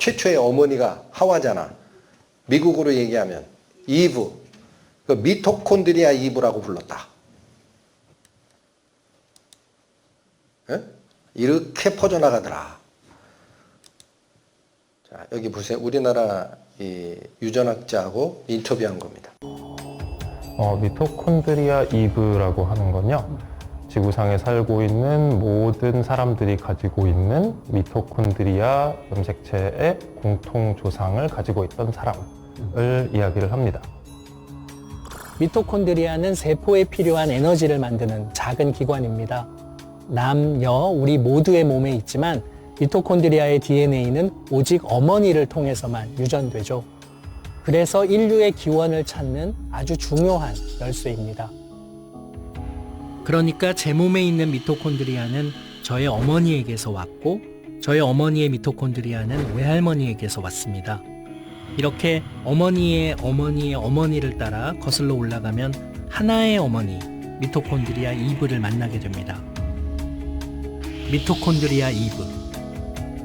최초의 어머니가 하와잖아. 미국으로 얘기하면 이브, 그 미토콘드리아 이브라고 불렀다. 에? 이렇게 퍼져나가더라. 자, 여기 보세요. 우리나라 이 유전학자하고 인터뷰한 겁니다. 미토콘드리아 이브라고 하는 건요, 지구상에 살고 있는 모든 사람들이 가지고 있는 미토콘드리아 염색체의 공통 조상을 가지고 있던 사람을 이야기를 합니다. 미토콘드리아는 세포에 필요한 에너지를 만드는 작은 기관입니다. 남, 여, 우리 모두의 몸에 있지만 미토콘드리아의 DNA는 오직 어머니를 통해서만 유전되죠. 그래서 인류의 기원을 찾는 아주 중요한 열쇠입니다. 그러니까 제 몸에 있는 미토콘드리아는 저의 어머니에게서 왔고, 저의 어머니의 미토콘드리아는 외할머니에게서 왔습니다. 이렇게 어머니의 어머니의 어머니를 따라 거슬러 올라가면 하나의 어머니, 미토콘드리아 이브를 만나게 됩니다. 미토콘드리아 이브,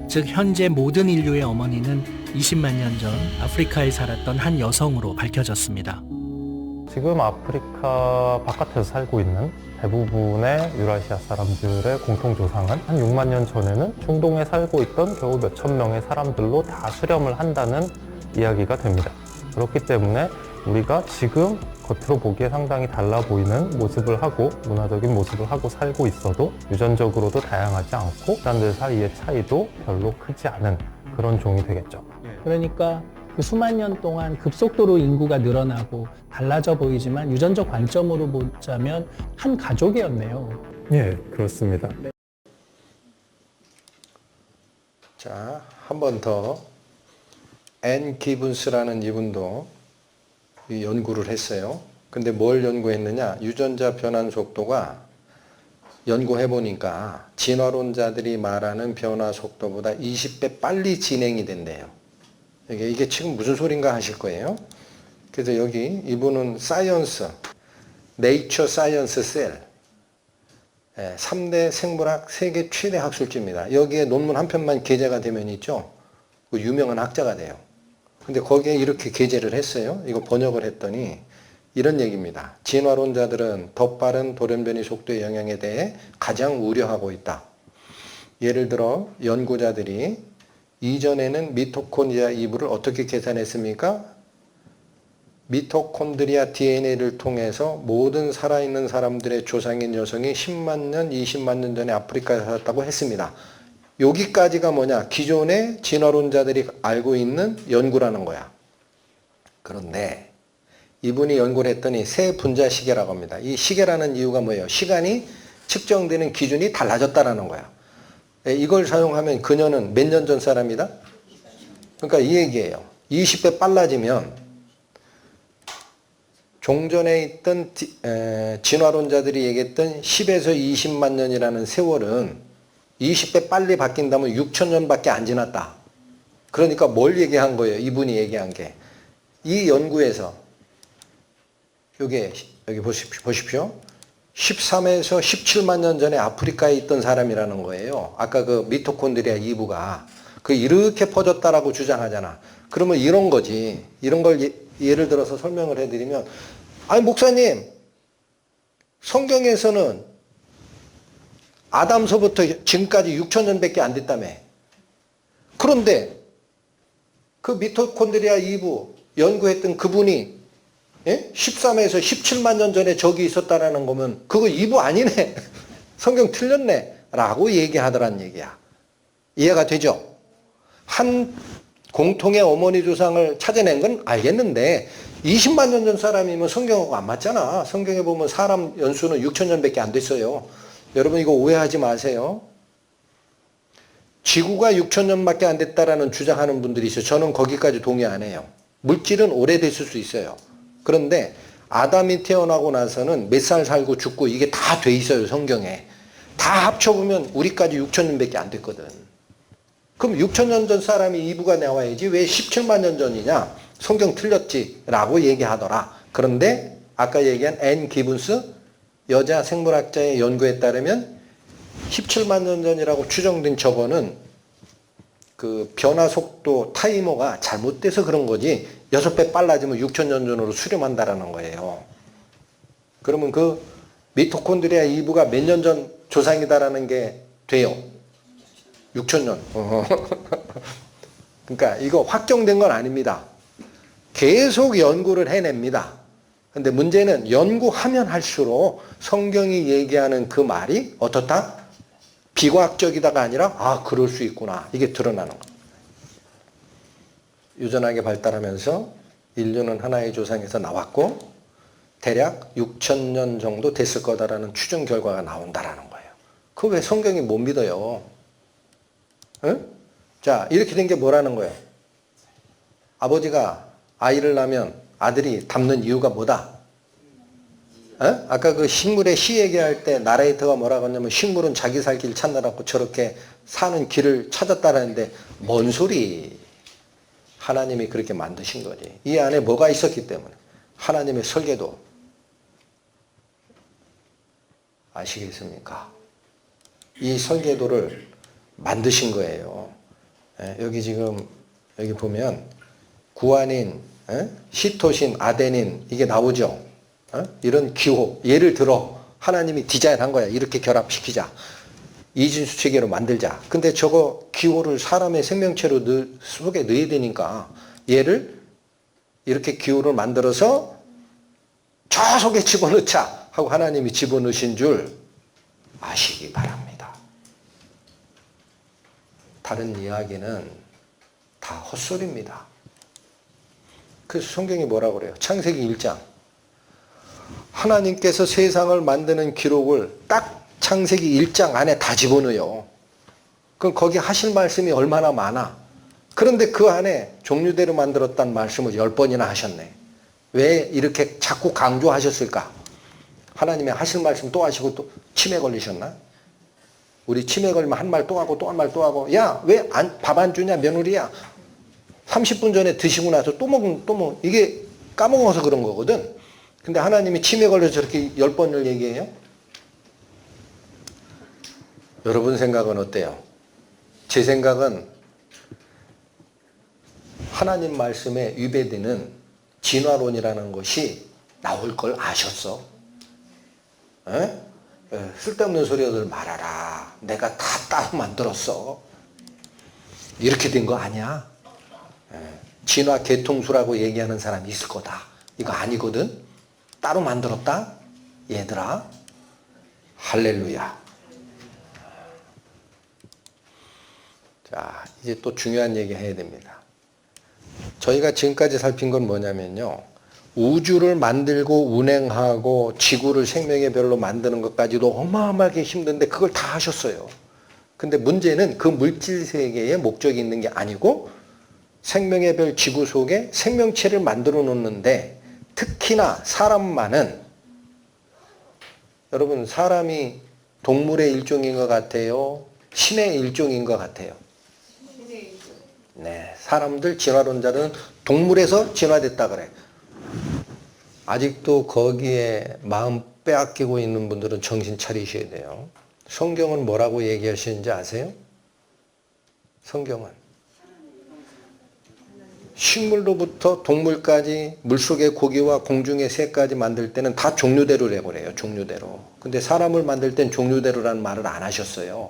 즉 현재 모든 인류의 어머니는 20만 년 전 아프리카에 살았던 한 여성으로 밝혀졌습니다. 지금 아프리카 바깥에서 살고 있는 대부분의 유라시아 사람들의 공통 조상은 한 6만 년 전에는 중동에 살고 있던 겨우 몇천 명의 사람들로 다 수렴을 한다는 이야기가 됩니다. 그렇기 때문에 우리가 지금 겉으로 보기에 상당히 달라 보이는 모습을 하고 문화적인 모습을 하고 살고 있어도 유전적으로도 다양하지 않고 사람들 사이의 차이도 별로 크지 않은 그런 종이 되겠죠. 그러니까 그 수만 년 동안 급속도로 인구가 늘어나고 달라져 보이지만 유전적 관점으로 보자면 한 가족이었네요. 예, 그렇습니다. 자, 한 번 더. 앤 기븐스라는 이분도 이 연구를 했어요. 근데 뭘 연구했느냐? 유전자 변환 속도가 연구해 보니까 진화론자들이 말하는 변화 속도보다 20배 빨리 진행이 된대요. 이게 지금 무슨 소린가 하실 거예요. 그래서 여기 이분은 사이언스, 네이처 사이언스 셀 3대 생물학 세계 최대 학술지입니다. 여기에 논문 한 편만 게재가 되면 있죠. 그 유명한 학자가 돼요. 근데 거기에 이렇게 게재를 했어요. 이거 번역을 했더니 이런 얘기입니다. 진화론자들은 더 빠른 돌연변이 속도의 영향에 대해 가장 우려하고 있다. 예를 들어 연구자들이 이전에는 미토콘드리아 이브를 어떻게 계산했습니까? 미토콘드리아 DNA를 통해서 모든 살아있는 사람들의 조상인 여성이 10만 년, 20만 년 전에 아프리카에 살았다고 했습니다. 여기까지가 뭐냐? 기존의 진화론자들이 알고 있는 연구라는 거야. 그런데 이분이 연구를 했더니 새 분자 시계라고 합니다. 이 시계라는 이유가 뭐예요? 시간이 측정되는 기준이 달라졌다라는 거야. 이걸 사용하면 그녀는 몇 년 전 사람이다? 그러니까 이 얘기예요. 20배 빨라지면 종전에 있던 진화론자들이 얘기했던 10에서 20만 년이라는 세월은 20배 빨리 바뀐다면 6천 년밖에 안 지났다. 그러니까 뭘 얘기한 거예요? 이분이 얘기한 게. 이 연구에서 여기 보십시오. 13에서 17만 년 전에 아프리카에 있던 사람이라는 거예요. 아까 그 미토콘드리아 이브가 그 이렇게 퍼졌다라고 주장하잖아. 그러면 이런 거지. 이런 걸 예를 들어서 설명을 해드리면, 아니 목사님, 성경에서는 아담서부터 지금까지 6천 년밖에 안 됐다며. 그런데 그 미토콘드리아 이브 연구했던 그분이 13에서 17만 년 전에 저기 있었다라는 거면 그거 이브 아니네. 성경 틀렸네. 라고 얘기하더란 얘기야. 이해가 되죠? 한 공통의 어머니 조상을 찾아낸 건 알겠는데 20만 년 전 사람이면 성경하고 안 맞잖아. 성경에 보면 사람 연수는 6천 년밖에 안 됐어요. 여러분 이거 오해하지 마세요. 지구가 6천 년밖에 안 됐다라는 주장하는 분들이 있어요. 저는 거기까지 동의 안 해요. 물질은 오래됐을 수 있어요. 그런데 아담이 태어나고 나서는 몇 살 살고 죽고 이게 다 돼 있어요. 성경에. 다 합쳐보면 우리까지 6천 년밖에 안 됐거든. 그럼 6천 년 전 사람이 이브가 나와야지 왜 17만 년 전이냐? 성경 틀렸지 라고 얘기하더라. 그런데 아까 얘기한 앤 기븐스 여자 생물학자의 연구에 따르면 17만 년 전이라고 추정된 저거는 그 변화 속도 타이머가 잘못돼서 그런 거지 6배 빨라지면 6천년 전으로 수렴한다라는 거예요. 그러면 그 미토콘드리아 이부가 몇 년 전 조상이다라는 게 돼요. 6천년. 그러니까 이거 확정된 건 아닙니다. 계속 연구를 해냅니다. 근데 문제는 연구하면 할수록 성경이 얘기하는 그 말이 어떻다? 비과학적이다가 아니라 아 그럴 수 있구나. 이게 드러나는 거예요. 유전하게 발달하면서 인류는 하나의 조상에서 나왔고 대략 6천년 정도 됐을 거다라는 추정 결과가 나온다라는 거예요. 그거 왜 성경이 못 믿어요? 응? 자, 이렇게 된 게 뭐라는 거예요? 아버지가 아이를 낳으면 아들이 닮는 이유가 뭐다? 어? 아까 그 식물의 시 얘기할 때 나레이터가 뭐라고 했냐면 식물은 자기 살 길 찾느라고 저렇게 사는 길을 찾았다라는데 뭔 소리? 하나님이 그렇게 만드신 거지. 이 안에 뭐가 있었기 때문에. 하나님의 설계도. 아시겠습니까? 이 설계도를 만드신 거예요. 여기 지금 여기 보면 구아닌, 시토신, 아데닌 이게 나오죠. 이런 기호 예를 들어 하나님이 디자인한 거야. 이렇게 결합시키자. 이진수 체계로 만들자. 근데 저거 기호를 사람의 생명체로 속에 넣어야 되니까 얘를 이렇게 기호를 만들어서 저 속에 집어넣자 하고 하나님이 집어넣으신 줄 아시기 바랍니다. 다른 이야기는 다 헛소리입니다. 그래서 성경이 뭐라고 그래요? 창세기 1장. 하나님께서 세상을 만드는 기록을 딱 창세기 1장 안에 다 집어넣어요. 그럼 거기 하실 말씀이 얼마나 많아. 그런데 그 안에 종류대로 만들었다는 말씀을 10번이나 하셨네. 왜 이렇게 자꾸 강조하셨을까? 하나님의 하실 말씀 또 하시고 또 치매 걸리셨나? 우리 치매 걸리면 한 말 또 하고 또 한 말 또 하고 야 왜 밥 안 주냐 며느리야 30분 전에 드시고 나서 또 먹 이게 까먹어서 그런 거거든. 근데 하나님이 치매 걸려서 저렇게 10번을 얘기해요? 여러분 생각은 어때요? 제 생각은 하나님 말씀에 위배되는 진화론이라는 것이 나올 걸 아셨어. 쓸데없는 소리들 말아라. 내가 다 따로 만들었어. 이렇게 된 거 아니야. 진화 개통수라고 얘기하는 사람이 있을 거다. 이거 아니거든. 따로 만들었다. 얘들아. 할렐루야. 자, 이제 또 중요한 얘기 해야 됩니다. 저희가 지금까지 살핀 건 뭐냐면요. 우주를 만들고 운행하고 지구를 생명의 별로 만드는 것까지도 어마어마하게 힘든데 그걸 다 하셨어요. 근데 문제는 그 물질 세계에 목적이 있는 게 아니고 생명의 별 지구 속에 생명체를 만들어 놓는데 특히나 사람만은 여러분 사람이 동물의 일종인 것 같아요? 신의 일종인 것 같아요? 네, 사람들 진화론자들은 동물에서 진화됐다 그래. 아직도 거기에 마음 빼앗기고 있는 분들은 정신 차리셔야 돼요. 성경은 뭐라고 얘기하시는지 아세요? 성경은 식물로부터 동물까지 물속의 고기와 공중의 새까지 만들 때는 다 종류대로라고 그래요. 종류대로. 근데 사람을 만들 땐 종류대로라는 말을 안 하셨어요.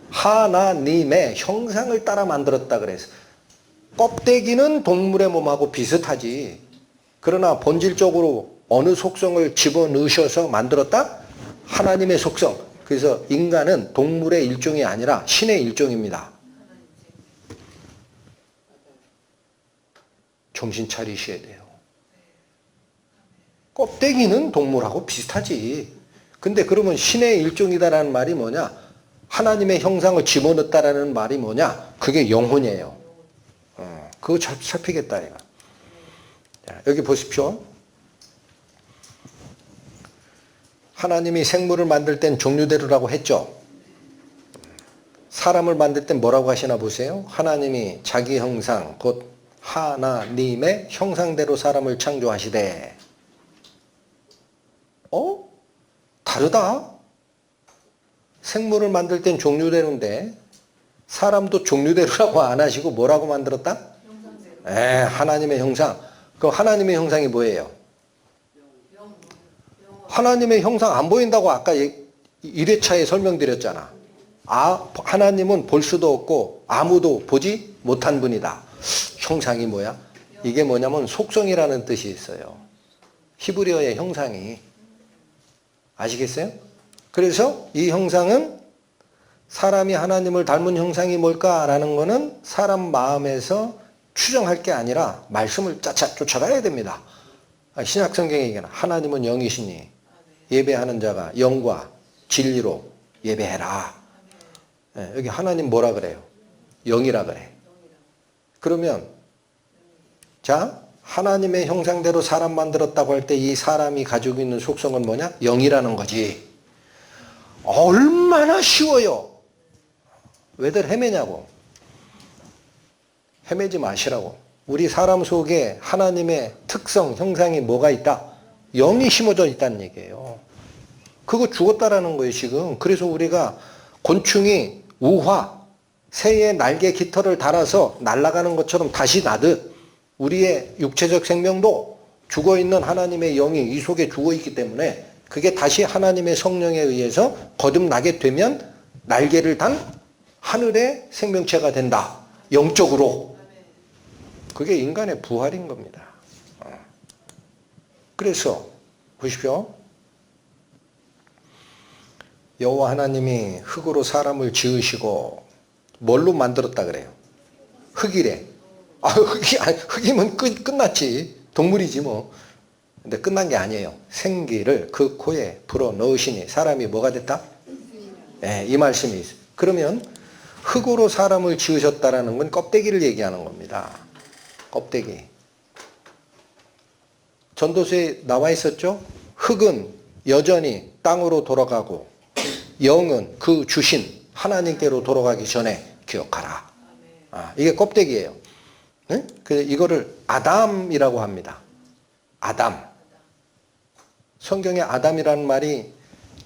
하나님의 형상을 따라 만들었다 그래서 껍데기는 동물의 몸하고 비슷하지. 그러나 본질적으로 어느 속성을 집어넣으셔서 만들었다? 하나님의 속성. 그래서 인간은 동물의 일종이 아니라 신의 일종입니다. 정신 차리셔야 돼요. 껍데기는 동물하고 비슷하지. 근데 그러면 신의 일종이다라는 말이 뭐냐? 하나님의 형상을 집어넣었다라는 말이 뭐냐? 그게 영혼이에요. 그거 잘 살피겠다. 이거. 자, 여기 보십시오. 하나님이 생물을 만들 땐 종류대로라고 했죠. 사람을 만들 땐 뭐라고 하시나 보세요. 하나님이 자기 형상, 곧 하나님의 형상대로 사람을 창조하시되. 다르다. 생물을 만들 땐 종류대로인데 사람도 종류대로라고 안 하시고 뭐라고 만들었다? 하나님의 형상. 그럼 하나님의 형상이 뭐예요? 하나님의 형상 안 보인다고 아까 1회차에 설명드렸잖아. 하나님은 볼 수도 없고 아무도 보지 못한 분이다. 형상이 뭐야? 이게 뭐냐면 속성이라는 뜻이 있어요. 히브리어의 형상이. 아시겠어요? 그래서 이 형상은 사람이 하나님을 닮은 형상이 뭘까라는 거는 사람 마음에서 추정할 게 아니라 말씀을 쫓아가야 됩니다. 신약 성경에 얘기하는 하나님은 영이시니 예배하는 자가 영과 진리로 예배해라. 여기 하나님 뭐라 그래요? 영이라 그래. 그러면 자, 하나님의 형상대로 사람 만들었다고 할 때 이 사람이 가지고 있는 속성은 뭐냐? 영이라는 거지. 얼마나 쉬워요. 왜들 헤매냐고. 헤매지 마시라고. 우리 사람 속에 하나님의 특성, 형상이 뭐가 있다? 영이 심어져 있다는 얘기예요. 그거 죽었다라는 거예요, 지금. 그래서 우리가 곤충이 우화, 새의 날개 깃털을 달아서 날아가는 것처럼 다시 나듯 우리의 육체적 생명도 죽어있는 하나님의 영이 이 속에 죽어있기 때문에 그게 다시 하나님의 성령에 의해서 거듭나게 되면 날개를 단 하늘의 생명체가 된다. 영적으로. 그게 인간의 부활인 겁니다. 그래서 보십시오. 여호와 하나님이 흙으로 사람을 지으시고 뭘로 만들었다 그래요? 흙이래. 흙이면 끝났지. 동물이지 뭐. 근데 끝난 게 아니에요. 생기를 그 코에 불어 넣으시니 사람이 뭐가 됐다? 이 말씀이 있어요. 그러면 흙으로 사람을 지으셨다라는 건 껍데기를 얘기하는 겁니다. 껍데기. 전도서에 나와 있었죠? 흙은 여전히 땅으로 돌아가고 영은 그 주신 하나님께로 돌아가기 전에 기억하라. 이게 껍데기예요. 네? 이거를 아담이라고 합니다. 아담. 성경에 아담이라는 말이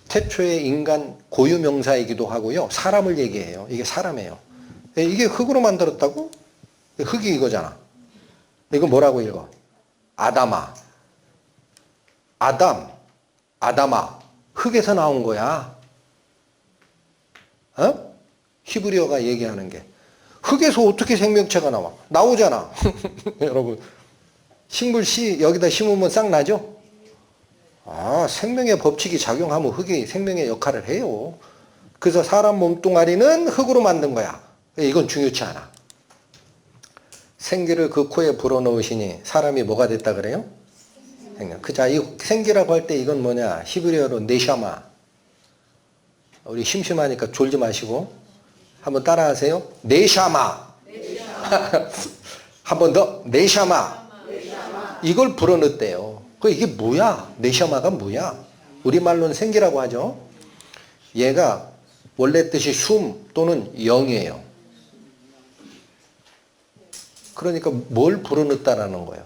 태초의 인간 고유명사이기도 하고요. 사람을 얘기해요. 이게 사람이에요. 이게 흙으로 만들었다고? 흙이 이거잖아. 이거 뭐라고 읽어? 아담아. 아담아. 흙에서 나온 거야. 히브리어가 얘기하는 게. 흙에서 어떻게 생명체가 나와? 나오잖아. 여러분. 식물 씨 여기다 심으면 싹 나죠? 생명의 법칙이 작용하면 흙이 생명의 역할을 해요. 그래서 사람 몸뚱아리는 흙으로 만든 거야. 이건 중요치 않아. 생기를 그 코에 불어넣으시니 사람이 뭐가 됐다 그래요? 자, 이 생기라고 할 때 이건 뭐냐? 히브리어로 네샤마. 우리 심심하니까 졸지 마시고 한번 따라하세요. 네샤마. 한 번 더. 네샤마. 이걸 불어넣었대요. 이게 뭐야? 네샤마가 뭐야? 우리말로는 생기라고 하죠. 얘가 원래 뜻이 숨 또는 영이에요. 그러니까 뭘 불어넣었다라는 거예요?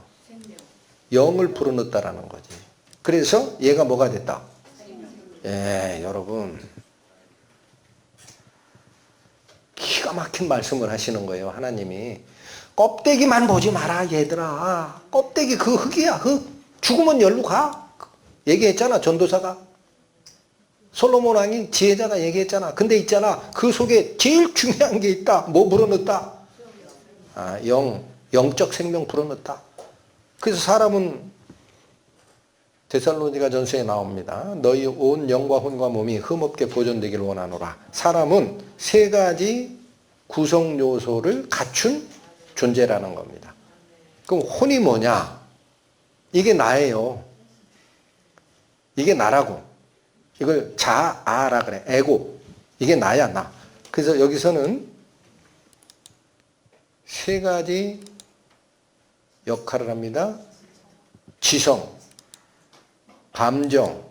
영을 불어넣었다라는 거지. 그래서 얘가 뭐가 됐다? 여러분. 기가 막힌 말씀을 하시는 거예요, 하나님이. 껍데기만 보지 마라, 얘들아. 껍데기 그 흙이야, 흙. 죽으면 열로 가. 얘기했잖아, 전도사가. 솔로몬 왕이 지혜자가 얘기했잖아. 근데 있잖아, 그 속에 제일 중요한 게 있다. 뭐 불어넣었다? 영적 생명 불어넣었다. 그래서 사람은 데살로니가 전서에 나옵니다. 너희 온 영과 혼과 몸이 흠없게 보존되기를 원하노라. 사람은 세 가지 구성 요소를 갖춘 존재라는 겁니다. 그럼 혼이 뭐냐? 이게 나예요. 이게 나라고. 이걸 자아라 그래. 에고. 이게 나야, 나. 그래서 여기서는 세 가지 역할을 합니다. 지성, 감정,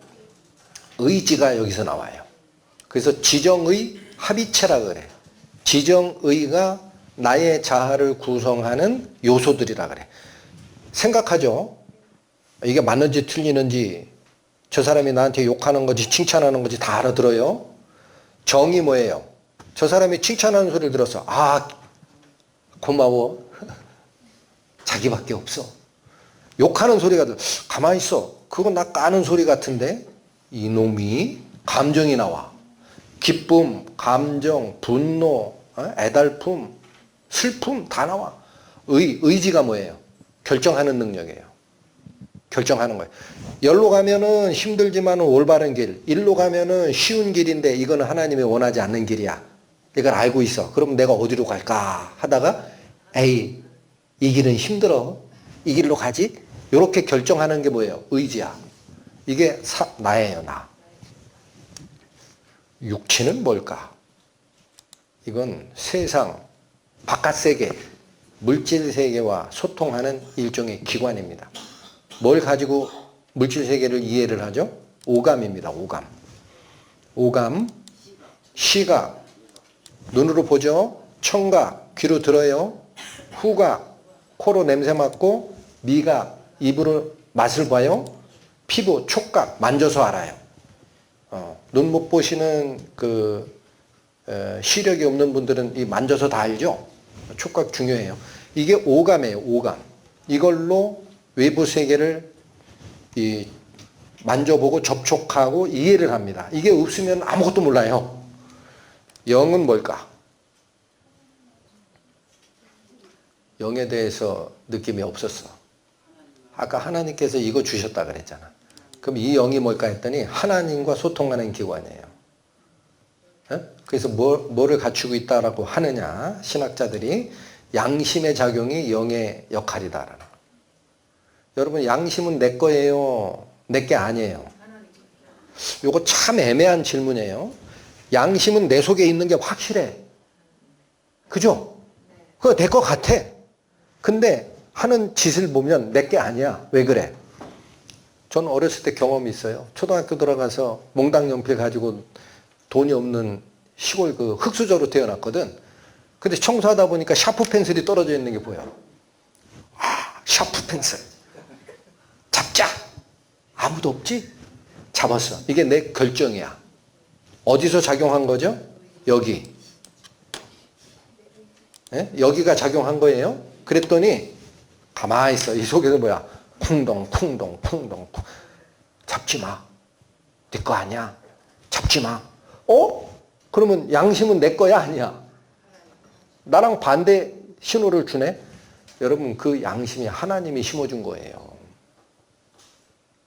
의지가 여기서 나와요. 그래서 지정의 합의체라 그래. 지정의가 나의 자아를 구성하는 요소들이라 그래. 생각하죠. 이게 맞는지 틀리는지, 저 사람이 나한테 욕하는 건지 칭찬하는 건지 다 알아들어요. 정이 뭐예요? 저 사람이 칭찬하는 소리를 들었어. 아, 고마워. 자기밖에 없어. 욕하는 소리가 들어. 가만히 있어. 그건 나 까는 소리 같은데? 이놈이 감정이 나와. 기쁨, 감정, 분노, 애달픔, 슬픔 다 나와. 의지가 뭐예요? 결정하는 능력이에요. 결정하는 거예요. 열로 가면은 힘들지만 올바른 길, 일로 가면은 쉬운 길인데 이거는 하나님이 원하지 않는 길이야. 이걸 알고 있어. 그럼 내가 어디로 갈까 하다가 에이, 이 길은 힘들어. 이 길로 가지? 이렇게 결정하는 게 뭐예요? 의지야. 이게 나예요, 나. 육체는 뭘까? 이건 세상, 바깥 세계, 물질 세계와 소통하는 일종의 기관입니다. 뭘 가지고 물질 세계를 이해를 하죠? 오감입니다. 오감. 오감, 시각, 눈으로 보죠. 청각, 귀로 들어요. 후각, 코로 냄새 맡고, 미각, 입으로 맛을 봐요. 피부, 촉각, 만져서 알아요. 눈 못 보시는 시력이 없는 분들은 이 만져서 다 알죠? 촉각 중요해요. 이게 오감이에요, 오감. 이걸로 외부 세계를 만져보고 접촉하고 이해를 합니다. 이게 없으면 아무것도 몰라요. 영은 뭘까? 영에 대해서 느낌이 없었어. 아까 하나님께서 이거 주셨다 그랬잖아. 그럼 이 영이 뭘까 했더니 하나님과 소통하는 기관이에요. 그래서 뭐를 갖추고 있다라고 하느냐? 신학자들이 양심의 작용이 영의 역할이다라는 거. 여러분, 양심은 내 거예요? 내 게 아니에요? 이거 참 애매한 질문이에요. 양심은 내 속에 있는 게 확실해. 그죠? 그거 내 거 같아. 근데 하는 짓을 보면 내 게 아니야. 왜 그래? 저는 어렸을 때 경험이 있어요. 초등학교 들어가서 몽당 연필 가지고 돈이 없는 시골 흙수저로 태어났거든. 근데 청소하다 보니까 샤프 펜슬이 떨어져 있는 게 보여. 아, 샤프 펜슬. 잡자. 아무도 없지? 잡았어. 이게 내 결정이야. 어디서 작용한 거죠? 여기. 여기가 작용한 거예요. 그랬더니 가만히 있어. 이 속에서 뭐야? 쿵동 쿵동 쿵동. 잡지 마. 네 거 아니야. 잡지 마. 그러면 양심은 내 거야 아니야? 나랑 반대 신호를 주네. 여러분, 그 양심이 하나님이 심어준 거예요.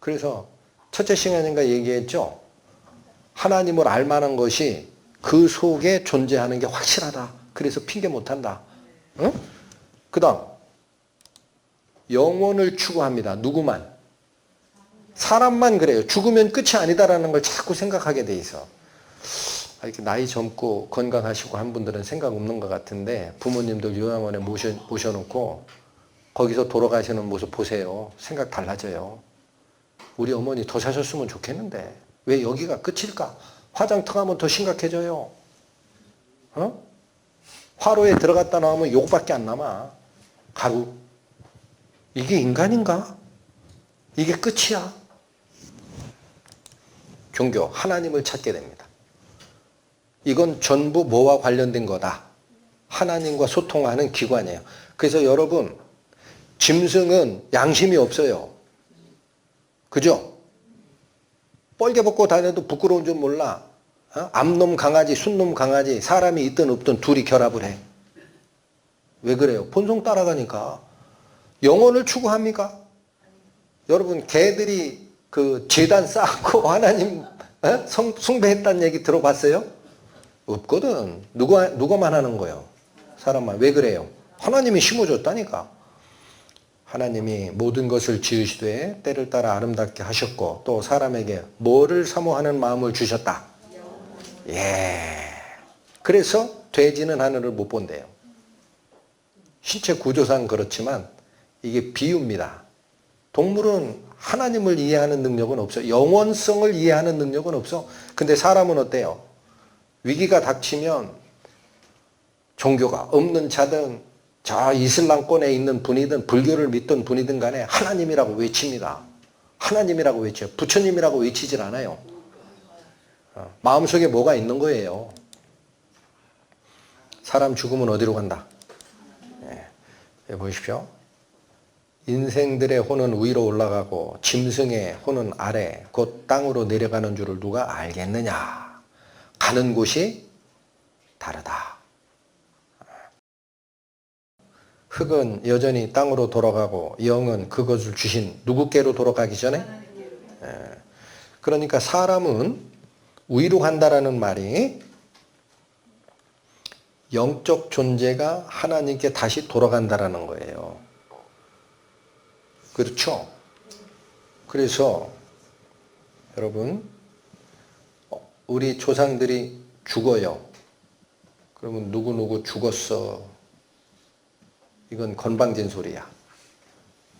그래서 첫째 시간인가 얘기했죠. 하나님을 알만한 것이 그 속에 존재하는 게 확실하다. 그래서 핑계 못한다. 응? 그 다음 영혼을 추구합니다. 누구만? 사람만 그래요. 죽으면 끝이 아니다라는 걸 자꾸 생각하게 돼 있어. 이렇게 나이 젊고 건강하시고 한 분들은 생각 없는 것 같은데 부모님들 요양원에 모셔놓고 거기서 돌아가시는 모습 보세요. 생각 달라져요. 우리 어머니 더 사셨으면 좋겠는데 왜 여기가 끝일까? 화장터 가면 더 심각해져요. 화로에 들어갔다 나오면 욕밖에 안 남아. 가루. 이게 인간인가? 이게 끝이야. 종교, 하나님을 찾게 됩니다. 이건 전부 뭐와 관련된 거다? 하나님과 소통하는 기관이에요. 그래서 여러분, 짐승은 양심이 없어요. 그죠? 뻘개 벗고 다녀도 부끄러운 줄 몰라. 암놈 강아지, 순놈 강아지, 사람이 있든 없든 둘이 결합을 해. 왜 그래요? 본성 따라가니까. 영혼을 추구합니까? 여러분, 개들이 제단 쌓고 하나님 숭배했다는 얘기 들어봤어요? 없거든. 누가만 하는 거예요? 사람만. 왜 그래요? 하나님이 심어줬다니까. 하나님이 모든 것을 지으시되 때를 따라 아름답게 하셨고 또 사람에게 뭐를 사모하는 마음을 주셨다. 그래서 돼지는 하늘을 못 본대요. 신체 구조상 그렇지만 이게 비유입니다. 동물은 하나님을 이해하는 능력은 없어. 영원성을 이해하는 능력은 없어. 근데 사람은 어때요? 위기가 닥치면 종교가 없는 자든 저 이슬람권에 있는 분이든 불교를 믿던 분이든 간에 하나님이라고 외칩니다. 하나님이라고 외쳐요. 부처님이라고 외치질 않아요. 마음속에 뭐가 있는 거예요. 사람 죽으면 어디로 간다? 여기 보십시오. 인생들의 혼은 위로 올라가고 짐승의 혼은 아래 곧 땅으로 내려가는 줄을 누가 알겠느냐? 가는 곳이 다르다. 흙은 여전히 땅으로 돌아가고 영은 그것을 주신 누구께로 돌아가기 전에? 그러니까 사람은 위로 간다라는 말이 영적 존재가 하나님께 다시 돌아간다라는 거예요. 그렇죠? 그래서 여러분 우리 조상들이 죽어요. 그러면 누구누구 죽었어. 이건 건방진 소리야.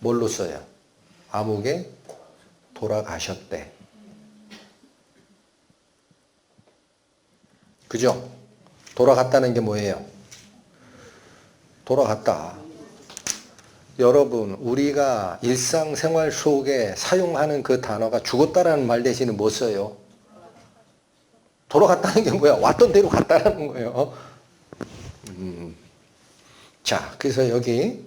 뭘로 써요? 아무개 돌아가셨대. 그죠? 돌아갔다는 게 뭐예요? 돌아갔다. 여러분, 우리가 일상생활 속에 사용하는 그 단어가 죽었다라는 말 대신에 뭐 써요? 돌아갔다는 게 뭐야? 왔던 대로 갔다라는 거예요. 자, 그래서 여기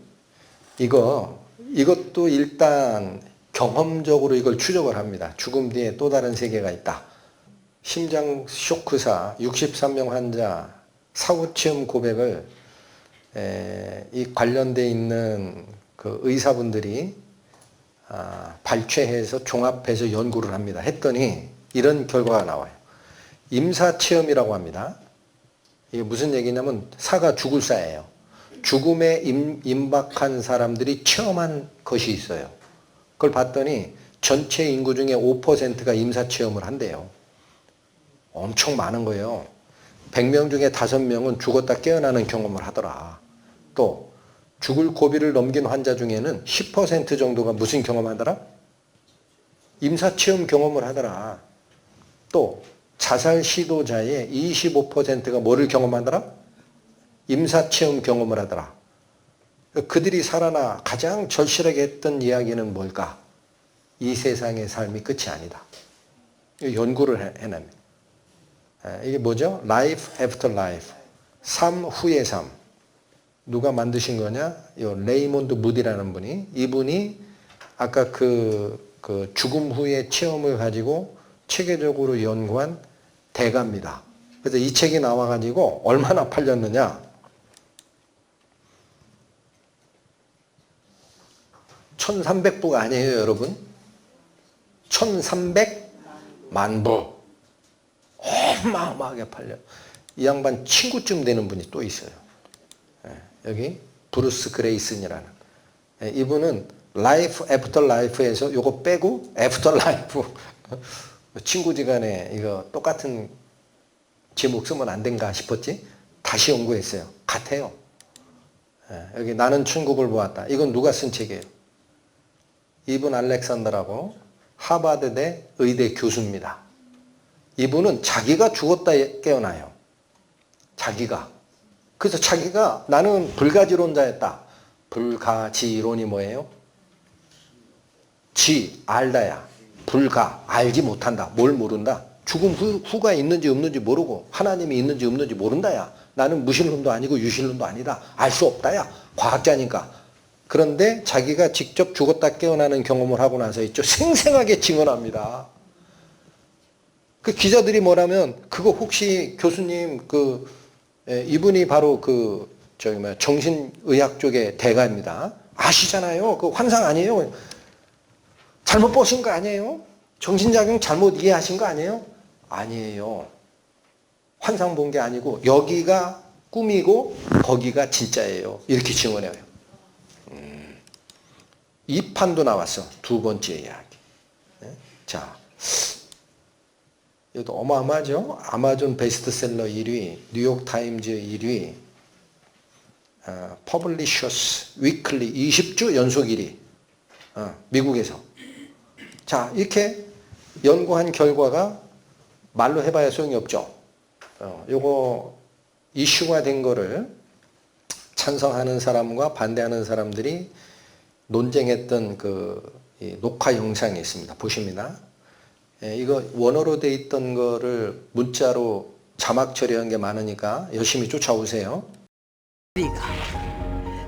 이것도 일단 경험적으로 이걸 추적을 합니다. 죽음 뒤에 또 다른 세계가 있다. 심장 쇼크사 63명 환자 사후치험 고백을 이 관련돼 있는 그 의사분들이 발췌해서 종합해서 연구를 합니다. 했더니 이런 결과가 나와요. 임사체험이라고 합니다. 이게 무슨 얘기냐면 사가 죽을 사예요. 죽음에 임박한 사람들이 체험한 것이 있어요. 그걸 봤더니 전체 인구 중에 5%가 임사체험을 한대요. 엄청 많은 거예요. 100명 중에 5명은 죽었다 깨어나는 경험을 하더라. 또 죽을 고비를 넘긴 환자 중에는 10% 정도가 무슨 경험하더라? 임사체험 경험을 하더라. 또 자살 시도자의 25%가 뭐를 경험하더라? 임사체험 경험을 하더라. 그들이 살아나 가장 절실하게 했던 이야기는 뭘까? 이 세상의 삶이 끝이 아니다. 연구를 해냅니다. 이게 뭐죠? Life after life. 삶 후의 삶. 누가 만드신 거냐? 요 레이몬드 무디라는 분이. 이분이 아까 그 죽음 후의 체험을 가지고 체계적으로 연구한 대가입니다. 그래서 이 책이 나와가지고 얼마나 팔렸느냐? 1300부가 아니에요, 여러분. 1300만 부. 어마어마하게 팔려. 이 양반 친구쯤 되는 분이 또 있어요. 여기 브루스 그레이슨이라는. 이분은 라이프 애프터 라이프에서 요거 빼고 애프터 라이프 친구지간에 이거 똑같은 제목 쓰면 안 된가 싶었지? 다시 연구했어요. 같아요. 여기 나는 천국을 보았다. 이건 누가 쓴 책이에요? 이분 알렉산더라고 하버드대 의대 교수입니다. 이분은 자기가 죽었다 깨어나요. 자기가. 그래서 자기가 나는 불가지론자였다. 불가지론이 뭐예요? 지, 알다야. 불가, 알지 못한다. 뭘 모른다. 죽음 후가 있는지 없는지 모르고 하나님이 있는지 없는지 모른다야. 나는 무신론도 아니고 유신론도 아니다. 알 수 없다야. 과학자니까. 그런데 자기가 직접 죽었다 깨어나는 경험을 하고 나서 있죠. 생생하게 증언합니다. 그 기자들이 뭐라면 그거 혹시 교수님 이분이 바로 정신의학 쪽의 대가입니다. 아시잖아요. 그 환상 아니에요. 잘못 보신 거 아니에요? 정신작용 잘못 이해하신 거 아니에요? 아니에요. 환상 본 게 아니고 여기가 꿈이고 거기가 진짜예요. 이렇게 증언해요. 이 판도 나왔어. 두 번째 이야기. 자, 이것도 어마어마하죠. 아마존 베스트셀러 1위, 뉴욕타임즈 1위, 퍼블리셔스 위클리 20주 연속 1위. 미국에서. 자, 이렇게 연구한 결과가 말로 해봐야 소용이 없죠. 요거 이슈가 된 거를 찬성하는 사람과 반대하는 사람들이 논쟁했던 이 녹화 영상이 있습니다. 보십니다. 이거 원어로 돼 있던 거를 문자로 자막 처리한 게 많으니까 열심히 쫓아오세요. 리가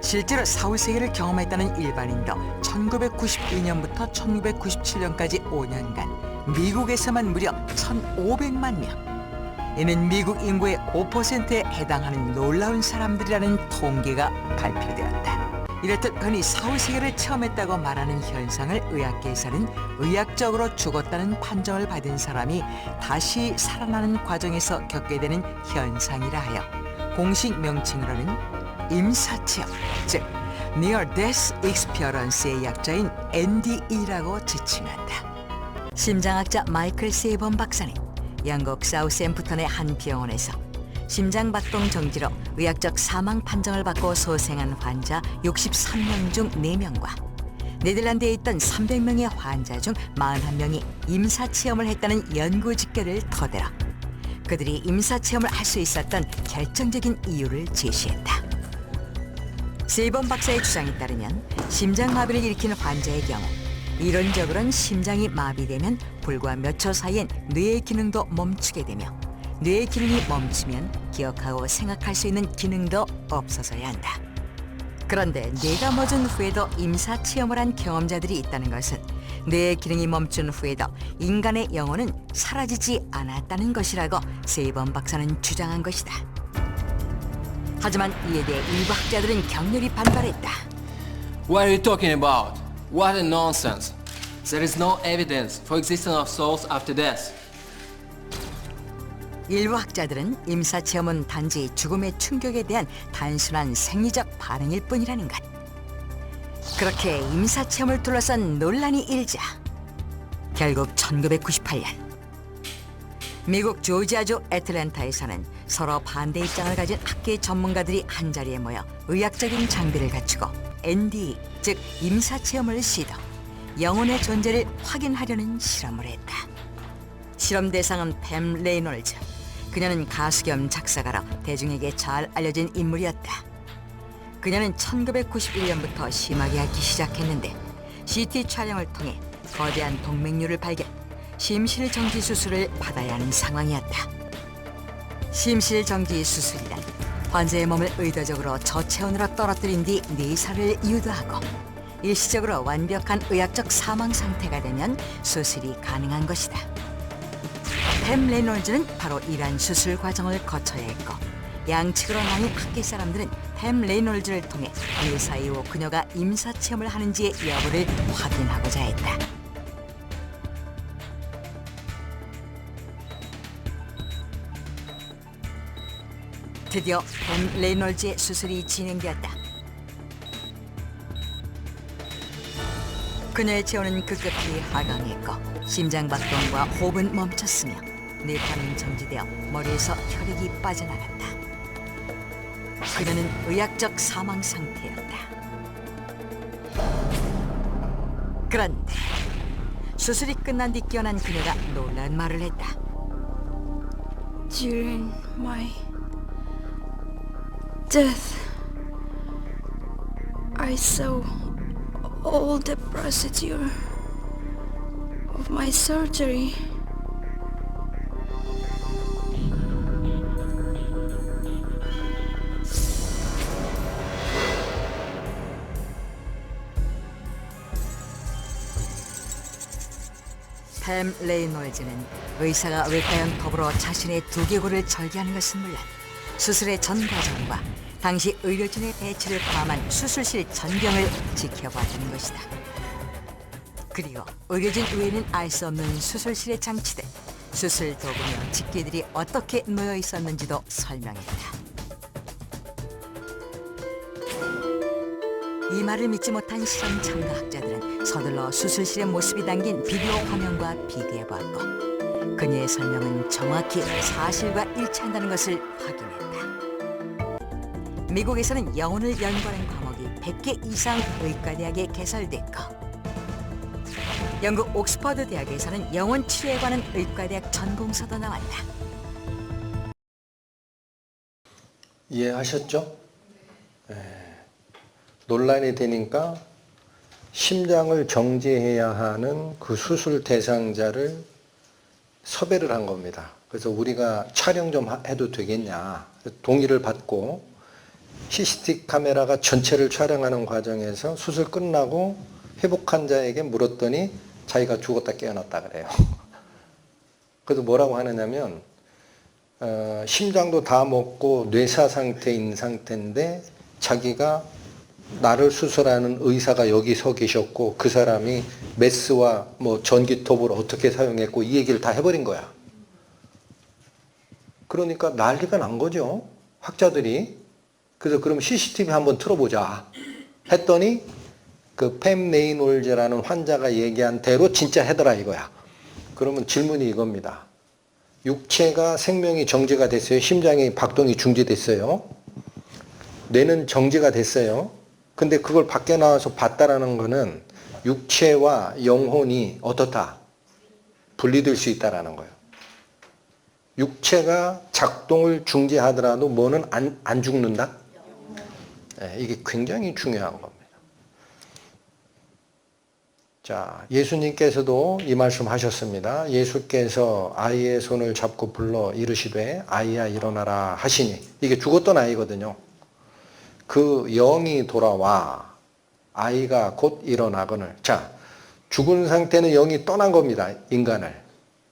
실제로 사후세계를 경험했다는 일반인도 1992년부터 1997년까지 5년간 미국에서만 무려 1,500만 명. 이는 미국 인구의 5%에 해당하는 놀라운 사람들이라는 통계가 발표되었다. 이렇듯 흔히 사후세계를 체험했다고 말하는 현상을 의학계에서는 의학적으로 죽었다는 판정을 받은 사람이 다시 살아나는 과정에서 겪게 되는 현상이라 하여 공식 명칭으로는 임사체험, 즉 Near Death Experience의 약자인 NDE라고 지칭한다. 심장학자 마이클 세이번 박사는 영국 사우샘프턴의 한 병원에서 심장박동 정지로 의학적 사망 판정을 받고 소생한 환자 63명 중 4명과 네덜란드에 있던 300명의 환자 중 41명이 임사체험을 했다는 연구 집계를 토대로 그들이 임사체험을 할 수 있었던 결정적인 이유를 제시했다. 세이번 박사의 주장에 따르면 심장마비를 일으키는 환자의 경우 이론적으로는 심장이 마비되면 불과 몇 초 사이엔 뇌의 기능도 멈추게 되며 뇌의 기능이 멈추면 기억하고 생각할 수 있는 기능도 없어져야 한다. 그런데 뇌가 멎은 후에도 임사체험을 한 경험자들이 있다는 것은 뇌의 기능이 멈춘 후에도 인간의 영혼은 사라지지 않았다는 것이라고 세이번 박사는 주장한 것이다. 하지만 이에 대해 일부 학자들은 격렬히 반발했다. What are you talking about? What a nonsense! There is no evidence for existence of souls after death. 일부 학자들은 임사체험은 단지 죽음의 충격에 대한 단순한 생리적 반응일 뿐이라는 것. 그렇게 임사체험을 둘러싼 논란이 일자 결국 1998년 미국 조지아주 애틀랜타에서는 서로 반대 입장을 가진 학계 전문가들이 한자리에 모여 의학적인 장비를 갖추고 NDE, 즉 임사체험을 시도, 영혼의 존재를 확인하려는 실험을 했다. 실험 대상은 팸 레이놀즈. 그녀는 가수 겸 작사가로 대중에게 잘 알려진 인물이었다. 그녀는 1991년부터 심하게 앓기 시작했는데 CT 촬영을 통해 거대한 동맥류를 발견, 심실정지 수술을 받아야 하는 상황이었다. 심실정지 수술이란 환자의 몸을 의도적으로 저체온으로 떨어뜨린 뒤 내사를 유도하고 일시적으로 완벽한 의학적 사망 상태가 되면 수술이 가능한 것이다. 팸 레놀즈는 바로 이러한 수술 과정을 거쳐야 했고 양측으로 나뉜 학계 사람들은 팸 레놀즈를 통해 내사 이후 그녀가 임사체험을 하는지의 여부를 확인하고자 했다. 드디어 팸 레놀즈의 수술이 진행되었다. 그녀의 체온은 급격히 하강했고 심장박동과 호흡은 멈췄으며 뇌파는 정지되어 머리에서 혈액이 빠져나갔다. 그녀는 의학적 사망 상태였다. 그런데 수술이 끝난 뒤 깨어난 그녀가 놀란 말을 했다. During my death, I saw all the procedure of my surgery. 팸 레이놀즈는 의사가 외과형 톱으로 자신의 두개골을 절개하는 것은 물론 수술의 전 과정과 당시 의료진의 배치를 포함한 수술실 전경을 지켜봐주는 것이다. 그리고 의료진 외에는 알 수 없는 수술실에 장치된 수술 도구며 집기들이 어떻게 놓여 있었는지도 설명했다. 이 말을 믿지 못한 실험 참가학자들은 서둘러 수술실의 모습이 담긴 비디오 화면과 비교해보았고 그녀의 설명은 정확히 사실과 일치한다는 것을 확인했다. 미국에서는 영혼을 연구하는 과목이 100개 이상 의과대학에 개설됐고 영국 옥스퍼드 대학에서는 영혼 치료에 관한 의과대학 전공서도 나왔다. 이해하셨죠? 논란이 되니까 심장을 정지해야 하는 그 수술 대상자를 섭외를 한 겁니다. 그래서 우리가 촬영 좀 해도 되겠냐. 동의를 받고 CCTV 카메라가 전체를 촬영하는 과정에서 수술 끝나고 회복한 자에게 물었더니 자기가 죽었다 깨어났다 그래요. 그래서 뭐라고 하느냐면 심장도 다 먹고 뇌사 상태인 상태인데 자기가 나를 수술하는 의사가 여기 서 계셨고 그 사람이 메스와 뭐 전기톱을 어떻게 사용했고 이 얘기를 다 해버린 거야. 그러니까 난리가 난 거죠. 학자들이. 그래서 그럼 CCTV 한번 틀어보자 했더니 그 팸 레이놀즈라는 환자가 얘기한 대로 진짜 하더라 이거야. 그러면 질문이 이겁니다. 육체가 생명이 정지가 됐어요. 심장이 박동이 중지됐어요. 뇌는 정지가 됐어요. 근데 그걸 밖에 나와서 봤다라는 거는 육체와 영혼이 어떻다? 분리될 수 있다라는 거예요. 육체가 작동을 중지하더라도 뭐는 안 죽는다? 네, 이게 굉장히 중요한 겁니다. 자, 예수님께서도 이 말씀 하셨습니다. 예수께서 아이의 손을 잡고 불러 이르시되 아이야 일어나라 하시니 이게 죽었던 아이거든요. 그 영이 돌아와 아이가 곧 일어나거늘. 자, 죽은 상태는 영이 떠난 겁니다. 인간을.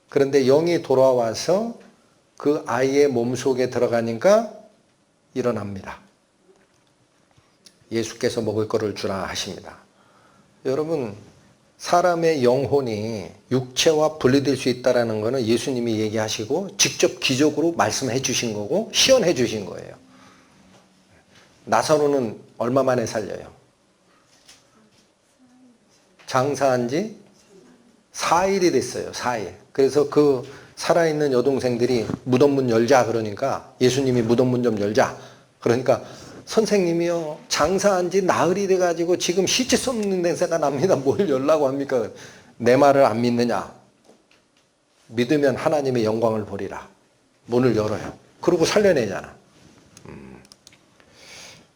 그런데 영이 돌아와서 그 아이의 몸속에 들어가니까 일어납니다. 예수께서 먹을 거를 주라 하십니다. 여러분, 사람의 영혼이 육체와 분리될 수 있다는 것은 예수님이 얘기하시고 직접 기적으로 말씀해 주신 거고 시연해 주신 거예요. 나사로는 얼마 만에 살려요? 장사한 지 4일이 됐어요. 4일. 그래서 그 살아있는 여동생들이 무덤 문 열자 그러니까 예수님이 무덤 문 좀 열자. 그러니까 선생님이요, 장사한 지 나흘이 돼가지고 지금 시체 썩는 냄새가 납니다. 뭘 열라고 합니까? 내 말을 안 믿느냐? 믿으면 하나님의 영광을 보리라. 문을 열어요. 그러고 살려내잖아.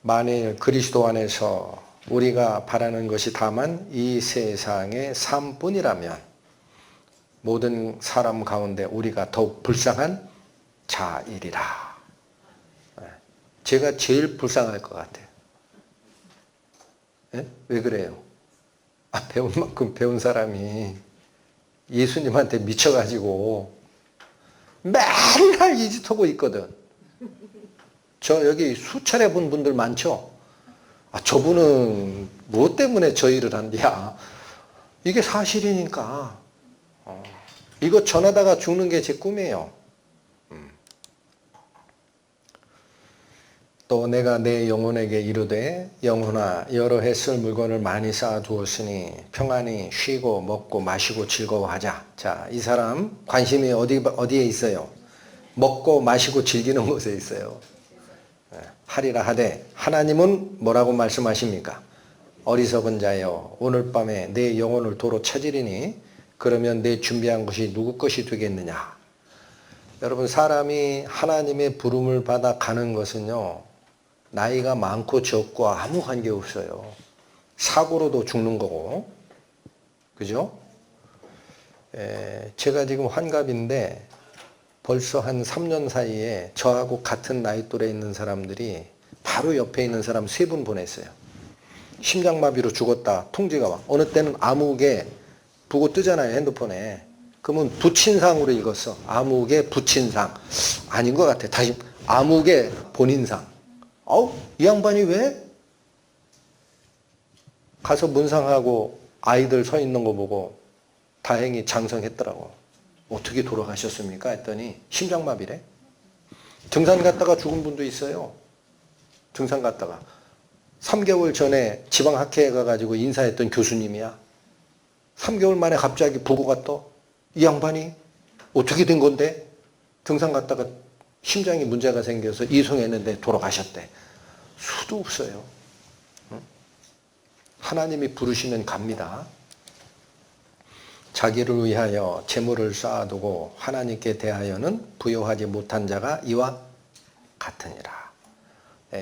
만일 그리스도 안에서 우리가 바라는 것이 다만 이 세상의 삶뿐이라면 모든 사람 가운데 우리가 더욱 불쌍한 자이리라. 제가 제일 불쌍할 것 같아요. 예? 왜 그래요? 배운 만큼 배운 사람이 예수님한테 미쳐가지고 맨날 이 짓 하고 있거든. 저 여기 수차례 본 분들 많죠? 저분은 무엇 때문에 저 일을 한디야? 이게 사실이니까. 이거 전하다가 죽는 게 제 꿈이에요. 또 내가 내 영혼에게 이르되 영혼아 여러 해 쓸 물건을 많이 쌓아두었으니 평안히 쉬고 먹고 마시고 즐거워하자. 자, 이 사람 관심이 어디에 있어요? 먹고 마시고 즐기는 곳에 있어요. 하리라 하되 하나님은 뭐라고 말씀하십니까? 어리석은 자여 오늘 밤에 내 영혼을 도로 찾으리니 그러면 내 준비한 것이 누구 것이 되겠느냐. 여러분, 사람이 하나님의 부름을 받아 가는 것은요, 나이가 많고 적고 아무 관계 없어요. 사고로도 죽는 거고, 그죠? 제가 지금 환갑인데 벌써 한 3년 사이에 저하고 같은 나이 또래 있는 사람들이 바로 옆에 있는 사람 3분 보냈어요. 심장마비로 죽었다 통지가 와. 어느 때는 암흑에 보고 뜨잖아요, 핸드폰에. 그러면 부친상으로 읽었어. 암흑의 부친상. 아닌 것 같아. 다시 암흑의 본인상. 이 양반이 왜? 가서 문상하고 아이들 서 있는 거 보고 다행히 장성했더라고. 어떻게 돌아가셨습니까? 했더니 심장마비래. 등산 갔다가 죽은 분도 있어요. 등산 갔다가 3개월 전에 지방학회에 가가지고 인사했던 교수님이야. 3개월 만에 갑자기 부고가 떠. 이 양반이 어떻게 된 건데? 등산 갔다가 심장이 문제가 생겨서 이송했는데 돌아가셨대. 수도 없어요. 하나님이 부르시면 갑니다. 자기를 위하여 재물을 쌓아두고 하나님께 대하여는 부여하지 못한 자가 이와 같으니라.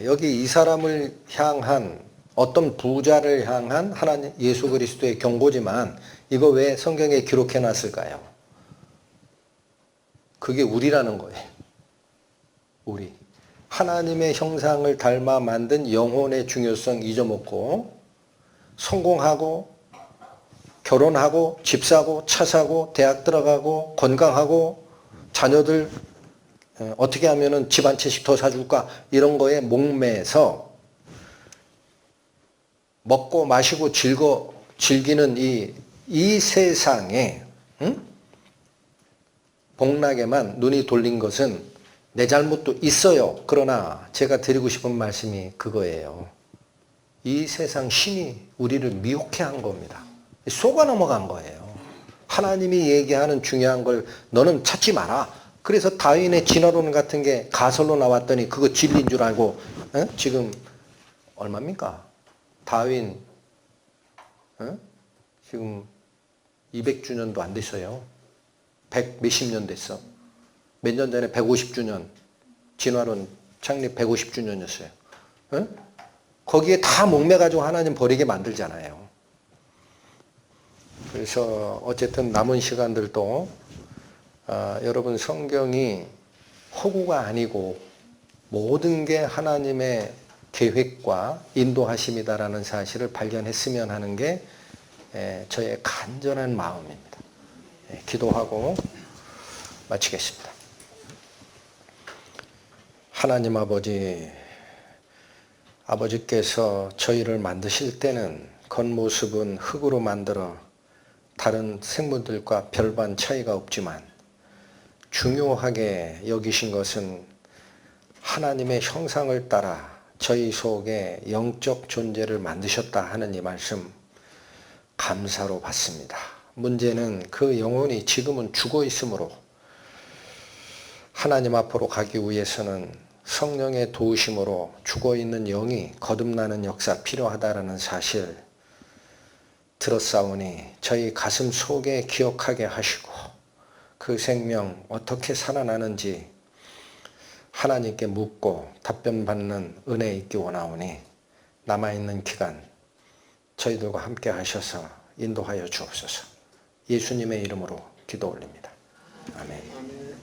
여기 이 사람을 향한 어떤 부자를 향한 하나님 예수 그리스도의 경고지만 이거 왜 성경에 기록해 놨을까요? 그게 우리라는 거예요. 우리. 하나님의 형상을 닮아 만든 영혼의 중요성 잊어먹고 성공하고 결혼하고 집 사고 차 사고 대학 들어가고 건강하고 자녀들 어떻게 하면은 집 한 채씩 더 사줄까 이런 거에 목매서 먹고 마시고 즐기는 이 세상에 복락에만 눈이 돌린 것은 내 잘못도 있어요. 그러나 제가 드리고 싶은 말씀이 그거예요. 이 세상 신이 우리를 미혹해 한 겁니다. 속아 넘어간 거예요. 하나님이 얘기하는 중요한 걸 너는 찾지 마라. 그래서 다윈의 진화론 같은 게 가설로 나왔더니 그거 진리인 줄 알고 지금 얼마입니까? 다윈 지금 200주년도 안 됐어요. 100 몇십 년 됐어. 몇 년 전에 150주년 진화론 창립 150주년이었어요. 거기에 다 목매가지고 하나님 버리게 만들잖아요. 그래서 어쨌든 남은 시간들도 여러분 성경이 허구가 아니고 모든 게 하나님의 계획과 인도하심이다라는 사실을 발견했으면 하는 게 저의 간절한 마음입니다. 기도하고 마치겠습니다. 하나님 아버지께서 저희를 만드실 때는 겉모습은 흙으로 만들어 다른 생물들과 별반 차이가 없지만 중요하게 여기신 것은 하나님의 형상을 따라 저희 속에 영적 존재를 만드셨다 하는 이 말씀 감사로 받습니다. 문제는 그 영혼이 지금은 죽어 있으므로 하나님 앞으로 가기 위해서는 성령의 도우심으로 죽어있는 영이 거듭나는 역사 필요하다라는 사실 들었사오니 저희 가슴 속에 기억하게 하시고 그 생명 어떻게 살아나는지 하나님께 묻고 답변받는 은혜 있기 원하오니 남아있는 기간 저희들과 함께 하셔서 인도하여 주옵소서. 예수님의 이름으로 기도 올립니다. 아멘.